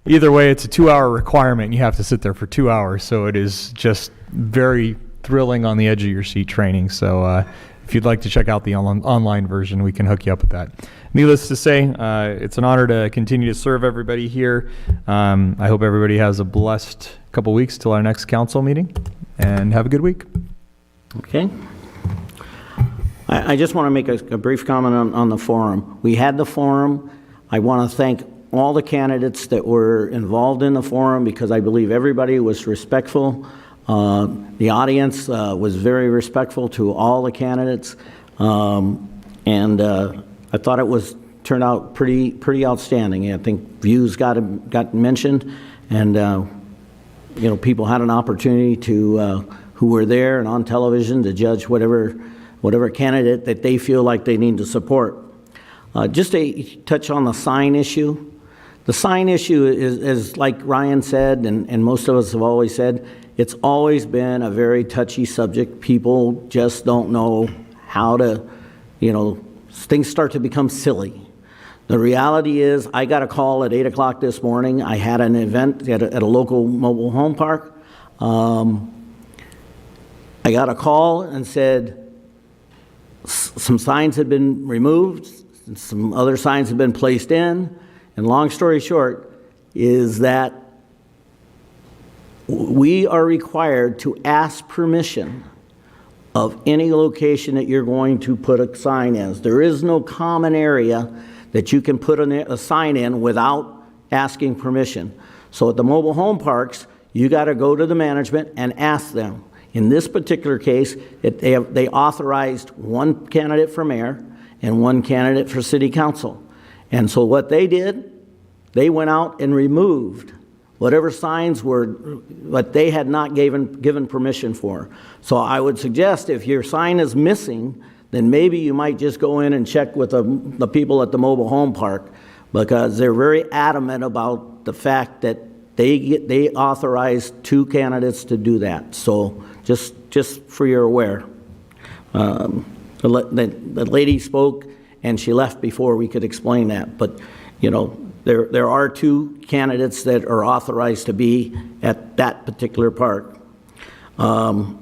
either way, it's a 2-hour requirement, and you have to sit there for 2 hours. So it is just very thrilling on the edge of your seat training. So if you'd like to check out the online version, we can hook you up with that. Needless to say, it's an honor to continue to serve everybody here. I hope everybody has a blessed couple weeks till our next council meeting, and have a good week. Okay. I just want to make a brief comment on the forum. We had the forum. I want to thank all the candidates that were involved in the forum, because I believe everybody was respectful. The audience was very respectful to all the candidates, and I thought it turned out pretty outstanding. I think views got mentioned, and people had an opportunity to who were there and on television to judge whatever candidate that they feel like they need to support. Just to touch on the sign issue. The sign issue is like Ryan said, and most of us have always said, it's always been a very touchy subject. People just don't know how to, things start to become silly. The reality is, I got a call at 8 o'clock this morning. I had an event at a local mobile home park. I got a call and said some signs had been removed, and some other signs had been placed in. And long story short is that we are required to ask permission of any location that you're going to put a sign in. There is no common area that you can put a sign in without asking permission. So at the mobile home parks, you got to go to the management and ask them. In this particular case, they authorized one candidate for mayor and one candidate for city council. And so what they did, they went out and removed whatever signs were what they had not given permission for. So I would suggest if your sign is missing, then maybe you might just go in and check with the people at the mobile home park, because they're very adamant about the fact that they authorized 2 candidates to do that. So just for your aware. The lady spoke and she left before we could explain that, but there are 2 candidates that are authorized to be at that particular park. The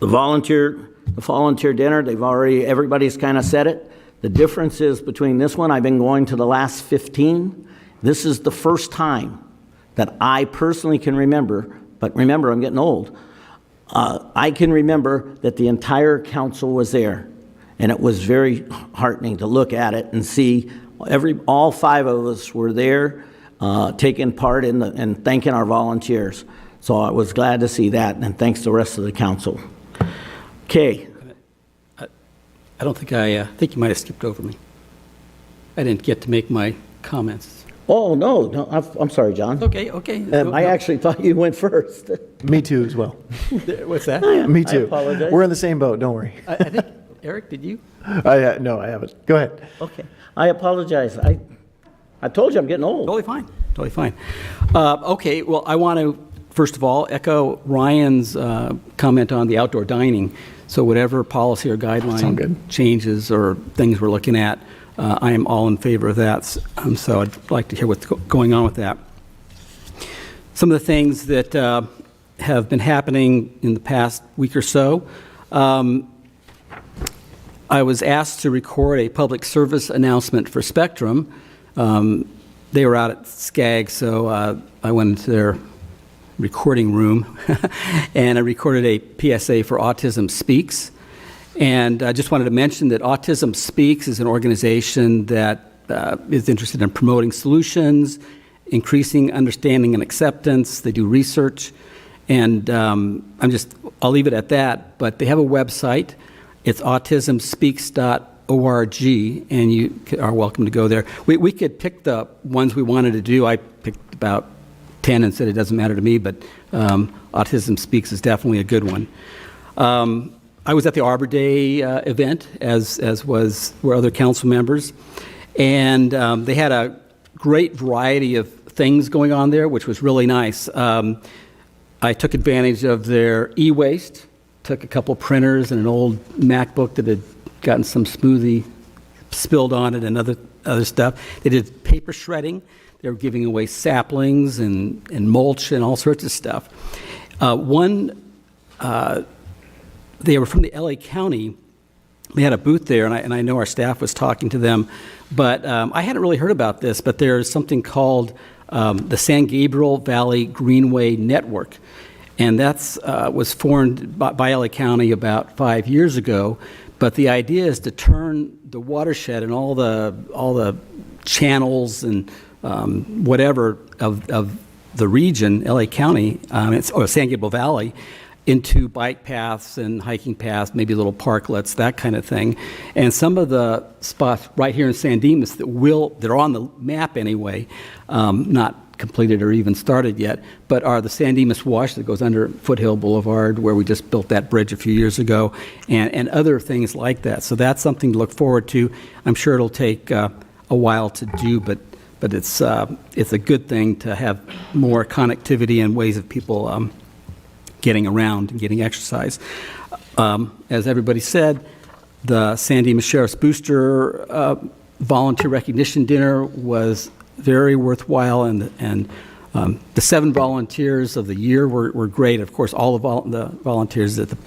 volunteer dinner, everybody's kind of said it. The difference is between this one, I've been going to the last 15. This is the first time that I personally can remember, but remember, I'm getting old. I can remember that the entire council was there, and it was very heartening to look at it and see all 5 of us were there, taking part in and thanking our volunteers. So I was glad to see that, and thanks to the rest of the council. Okay. I don't think I think you might have skipped over me. I didn't get to make my comments. Oh, no, I'm sorry, John. Okay. I actually thought you went first. Me too, as well. What's that? Me too. I apologize. We're in the same boat, don't worry. I think, Eric, did you? No, I haven't. Go ahead. Okay. I apologize. I told you I'm getting old. Totally fine. Okay, well, I want to, first of all, echo Ryan's comment on the outdoor dining. So whatever policy or guideline changes or things we're looking at, I am all in favor of that. So I'd like to hear what's going on with that. Some of the things that have been happening in the past week or so. I was asked to record a public service announcement for Spectrum. They were out at SCAG, so I went into their recording room and I recorded a PSA for Autism Speaks. And I just wanted to mention that Autism Speaks is an organization that is interested in promoting solutions, increasing understanding and acceptance. They do research. And I'll leave it at that. But they have a website. It's autismspeaks.org, and you are welcome to go there. We could pick the ones we wanted to do. I picked about 10 and said it doesn't matter to me, but Autism Speaks is definitely a good one. I was at the Arbor Day event, as were other council members, and they had a great variety of things going on there, which was really nice. I took advantage of their e-waste, took a couple printers and an old MacBook that had gotten some smoothie spilled on it and other stuff. They did paper shredding. They were giving away saplings and mulch and all sorts of stuff. They were from the LA County. They had a booth there, and I know our staff was talking to them, but I hadn't really heard about this, but there's something called the San Gabriel Valley Greenway Network, and that's was formed by LA County about 5 years ago. But the idea is to turn the watershed and all the channels and whatever of the region, LA County, or San Gabriel Valley, into bike paths and hiking paths, maybe little parklets, that kind of thing. And some of the spots right here in San Dimas that are on the map anyway, not completed or even started yet, but are the San Dimas Wash that goes under Foothill Boulevard, where we just built that bridge a few years ago, and other things like that. So that's something to look forward to. I'm sure it'll take a while to do, but it's a good thing to have more connectivity and ways of people getting around and getting exercise. As everybody said, the San Dimas Sheriff's Booster Volunteer Recognition Dinner was very worthwhile, and the 7 volunteers of the year were great. Of course, all the volunteers that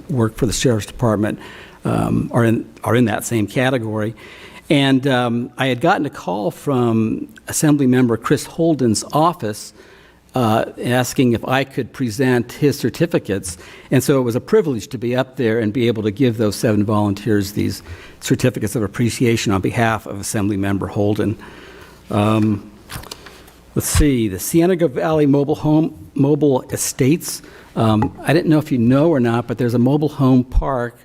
work for the Sheriff's Department are in that same category. And I had gotten a call from Assemblymember Chris Holden's office asking if I could present his certificates. And so it was a privilege to be up there and be able to give those 7 volunteers these certificates of appreciation on behalf of Assemblymember Holden. Let's see, the Siena Valley Mobile Estates. I didn't know if you know or not, but there's a mobile home park,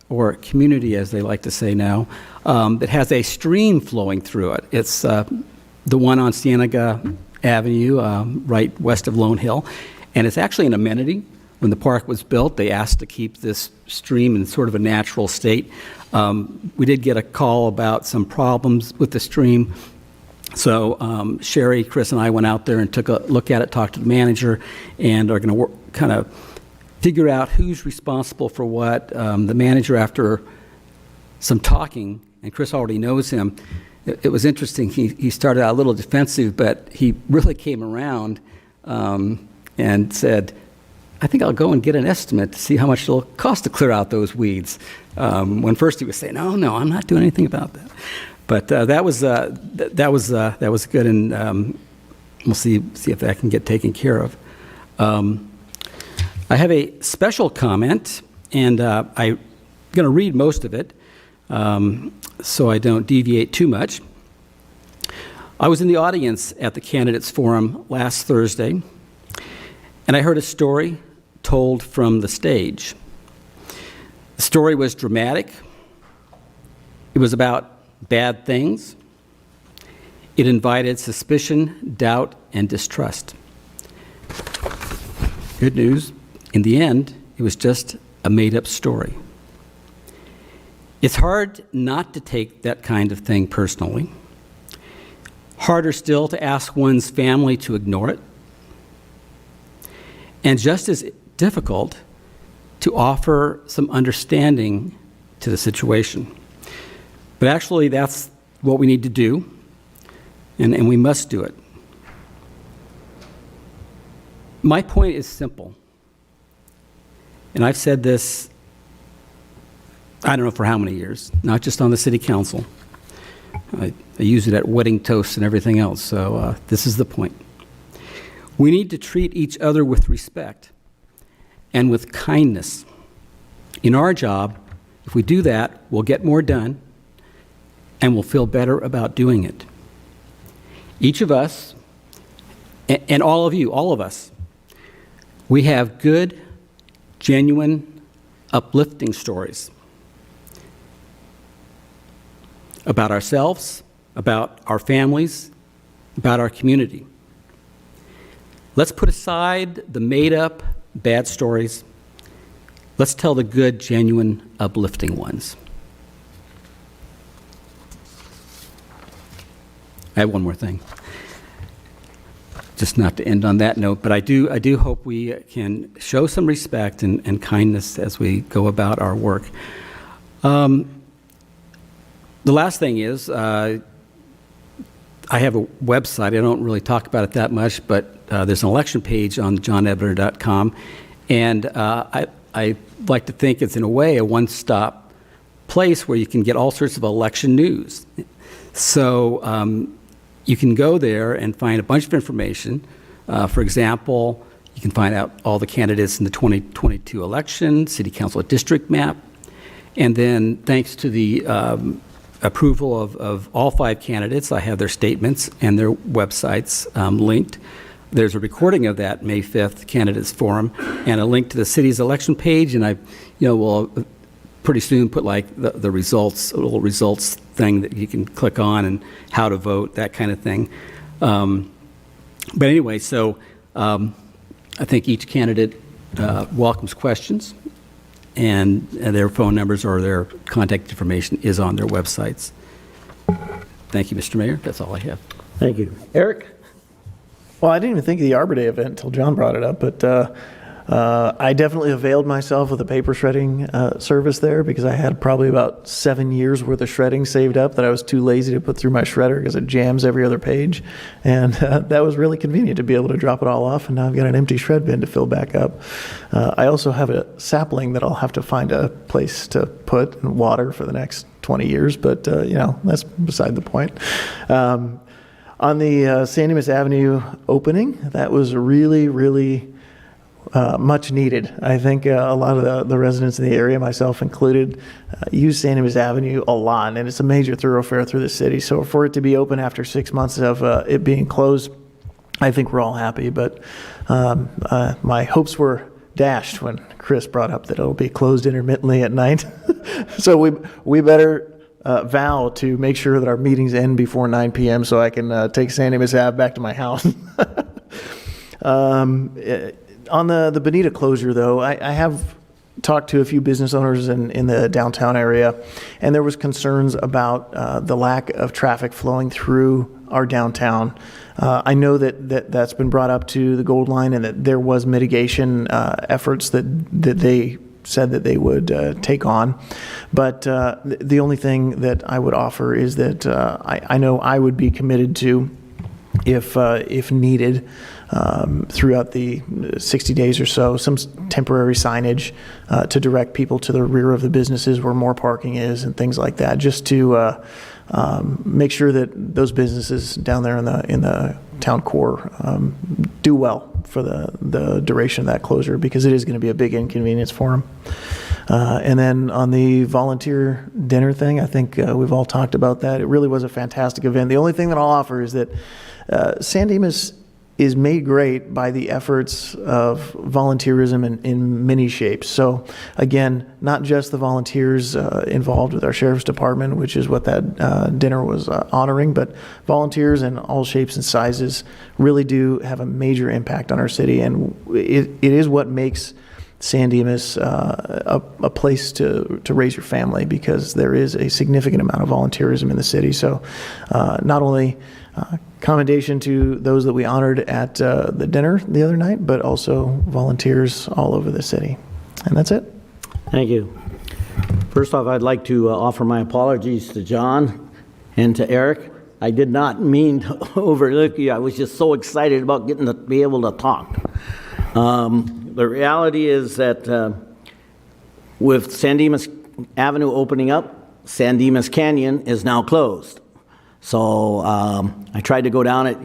or community as they like to say now, that has a stream flowing through it. It's the one on Cienega Avenue, right west of Lone Hill, and it's actually an amenity. When the park was built, they asked to keep this stream in sort of a natural state. We did get a call about some problems with the stream, so Sherry, Chris, and I went out there and took a look at it, talked to the manager, and are going to kind of figure out who's responsible for what. The manager, after some talking, and Chris already knows him, it was interesting. He started out a little defensive, but he really came around and said, I think I'll go and get an estimate to see how much it'll cost to clear out those weeds. When first he was saying, no, I'm not doing anything about that. But that was good, and we'll see if that can get taken care of. I have a special comment, and I'm going to read most of it so I don't deviate too much. I was in the audience at the Candidates Forum last Thursday, and I heard a story told from the stage. The story was dramatic. It was about bad things. It invited suspicion, doubt, and distrust. Good news, in the end, it was just a made-up story. It's hard not to take that kind of thing personally. Harder still to ask one's family to ignore it. And just as difficult to offer some understanding to the situation. But actually, that's what we need to do, and we must do it. My point is simple. And I've said this, I don't know for how many years, not just on the city council. I use it at wedding toasts and everything else, so this is the point. We need to treat each other with respect and with kindness. In our job, if we do that, we'll get more done and we'll feel better about doing it. Each of us, and all of you, all of us, we have good, genuine, uplifting stories about ourselves, about our families, about our community. Let's put aside the made-up bad stories. Let's tell the good, genuine, uplifting ones. I have one more thing. Just not to end on that note, but I do hope we can show some respect and kindness as we go about our work. The last thing is, I have a website. I don't really talk about it that much, but there's an election page on johnebner.com, and I like to think it's, in a way, a one-stop place where you can get all sorts of election news. So you can go there and find a bunch of information. For example, you can find out all the candidates in the 2022 election, city council district map, and then thanks to the approval of all 5 candidates, I have their statements and their websites linked. There's a recording of that May 5th candidates forum and a link to the city's election page, and I will pretty soon put like the results, a little results thing that you can click on and how to vote, that kind of thing. But anyway, so I think each candidate welcomes questions, and their phone numbers or their contact information is on their websites. Thank you, Mr. Mayor. That's all I have. Thank you. Eric? Well, I didn't even think of the Arbor Day event until John brought it up, but I definitely availed myself of the paper shredding service there because I had probably about 7 years worth of shredding saved up that I was too lazy to put through my shredder because it jams every other page. And that was really convenient to be able to drop it all off, and now I've got an empty shred bin to fill back up. I also have a sapling that I'll have to find a place to put and water for the next 20 years, but that's beside the point. On the San Dimas Avenue opening, that was really, really much needed. I think a lot of the residents in the area, myself included, use San Dimas Avenue a lot, and it's a major thoroughfare through the city. So for it to be open after 6 months of it being closed, I think we're all happy. But my hopes were dashed when Chris brought up that it'll be closed intermittently at night. So we better vow to make sure that our meetings end before 9 p.m. so I can take San Dimas Ave back to my house. On the Bonita closure, though, I have talked to a few business owners in the downtown area, and there was concerns about the lack of traffic flowing through our downtown. I know that's been brought up to the Gold Line, and that there was mitigation efforts that they said that they would take on. But the only thing that I would offer is that I know I would be committed to, if needed, throughout the 60 days or so, some temporary signage to direct people to the rear of the businesses where more parking is and things like that, just to make sure that those businesses down there in the town core do well for the duration of that closure, because it is going to be a big inconvenience for them. And then on the volunteer dinner thing, I think we've all talked about that. It really was a fantastic event. The only thing that I'll offer is that San Dimas is made great by the efforts of volunteerism in many shapes. So again, not just the volunteers involved with our sheriff's department, which is what that dinner was honoring, but volunteers in all shapes and sizes really do have a major impact on our city, and it is what makes San Dimas a place to raise your family, because there is a significant amount of volunteerism in the city. So not only commendation to those that we honored at the dinner the other night, but also volunteers all over the city. And that's it. Thank you. First off, I'd like to offer my apologies to John and to Eric. I did not mean to overlook you. I was just so excited about getting to be able to talk. The reality is that with San Dimas Avenue opening up, San Dimas Canyon is now closed. So I tried to go down it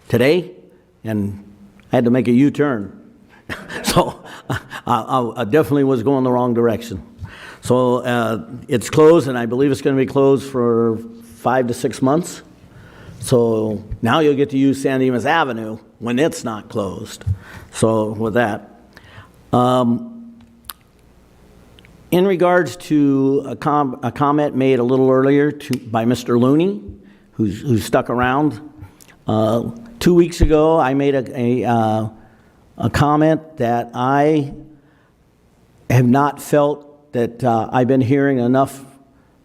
today, and I had to make a U-turn. So I definitely was going the wrong direction. So it's closed, and I believe it's going to be closed for 5 to 6 months. So now you'll get to use San Dimas Avenue when it's not closed. So with that. In regards to a comment made a little earlier by Mr. Looney, who's stuck around, 2 weeks ago I made a comment that I have not felt that I've been hearing enough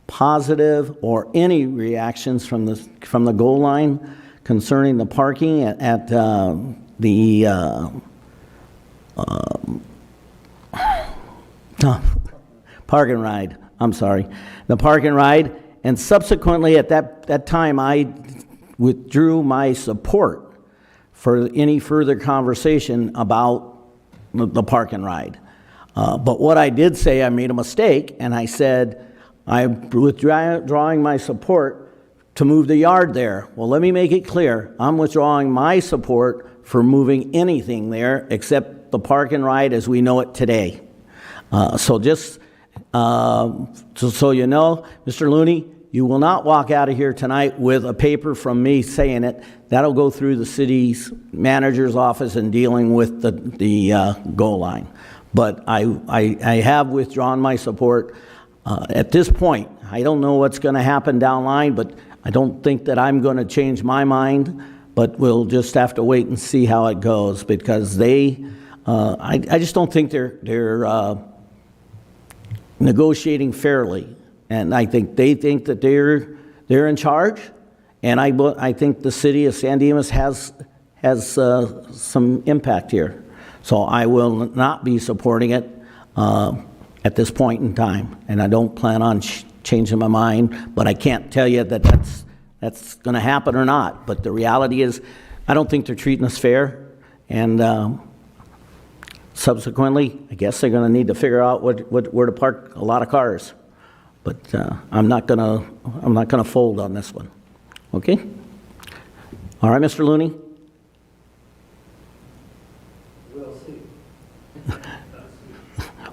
positive or any reactions from the goal line concerning the parking at the park and ride. I'm sorry, the park and ride. And subsequently at that time, I withdrew my support for any further conversation about the park and ride. But what I did say, I made a mistake, and I said, I'm withdrawing my support to move the yard there. Well, let me make it clear. I'm withdrawing my support for moving anything there except the park and ride as we know it today. So just so you know, Mr. Looney, you will not walk out of here tonight with a paper from me saying it. That'll go through the city's manager's office in dealing with the goal line. But I have withdrawn my support at this point. I don't know what's going to happen down the line, but I don't think that I'm going to change my mind. But we'll just have to wait and see how it goes, because I just don't think they're negotiating fairly. And I think they think that they're in charge, and I think the city of San Dimas has some impact here. So I will not be supporting it at this point in time, and I don't plan on changing my mind. But I can't tell you that that's going to happen or not. But the reality is, I don't think they're treating us fair, and subsequently, I guess they're going to need to figure out where to park a lot of cars. But I'm not gonna fold on this one. Okay? All right, Mr. Looney? We'll see.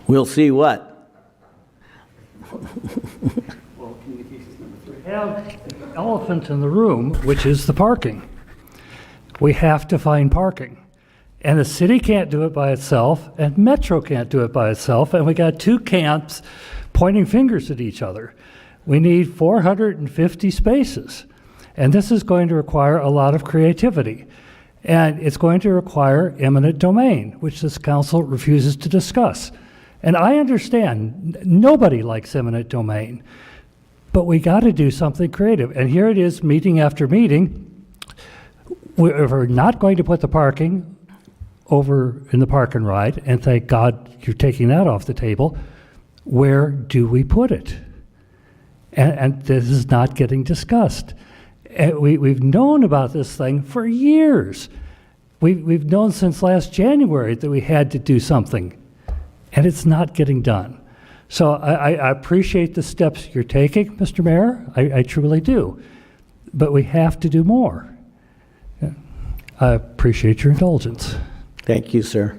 We'll see what? Well, communications number 3. We have the elephant in the room, which is the parking. We have to find parking. And the city can't do it by itself, and Metro can't do it by itself, and we got two camps pointing fingers at each other. We need 450 spaces, and this is going to require a lot of creativity, and it's going to require eminent domain, which this council refuses to discuss. And I understand nobody likes eminent domain, but we got to do something creative. And here it is, meeting after meeting. We're not going to put the parking over in the park and ride, and thank God you're taking that off the table. Where do we put it? And this is not getting discussed. And we've known about this thing for years. We've known since last January that we had to do something, and it's not getting done. So I appreciate the steps you're taking, Mr. Mayor. I truly do. But we have to do more. I appreciate your indulgence. Thank you, sir.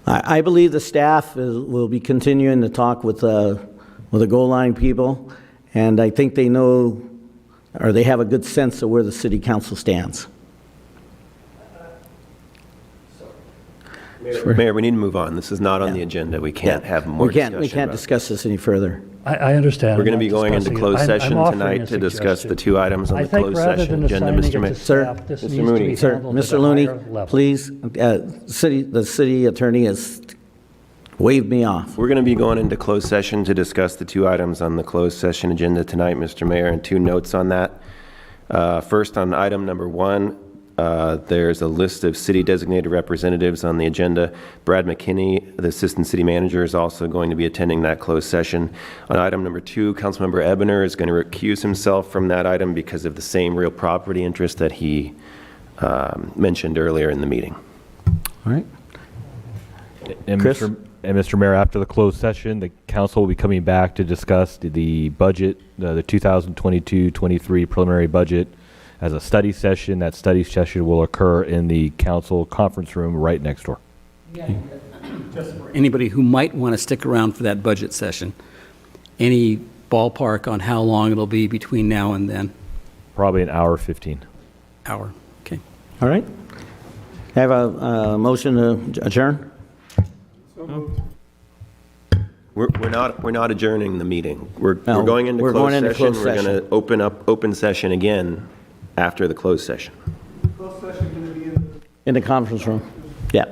I believe the staff will be continuing to talk with the goal line people, and I think they know, or they have a good sense of where the city council stands. Mayor, we need to move on. This is not on the agenda. We can't have more discussion. We can't discuss this any further. I understand. We're going to be going into closed session tonight to discuss the two items on the closed session agenda, Mr. Mayor. Sir, Mr. Looney, please, the city attorney has waved me off. We're going to be going into closed session to discuss the two items on the closed session agenda tonight, Mr. Mayor, and two notes on that. First, on item number 1, there's a list of city-designated representatives on the agenda. Brad McKinney, the Assistant City Manager, is also going to be attending that closed session. On item number 2, Councilmember Ebner is going to recuse himself from that item because of the same real property interest that he mentioned earlier in the meeting. All right. Chris? Mr. Mayor, after the closed session, the council will be coming back to discuss the budget, the 2022-23 preliminary budget as a study session. That study session will occur in the council conference room right next door. Just for anybody who might want to stick around for that budget session, any ballpark on how long it'll be between now and then? Probably an hour 15. Hour, okay. All right. Have a motion to adjourn? We're not adjourning the meeting. We're No, going into we're closed going into session. closed We're session. going to open up open session again after the closed session. In the conference room. Yeah.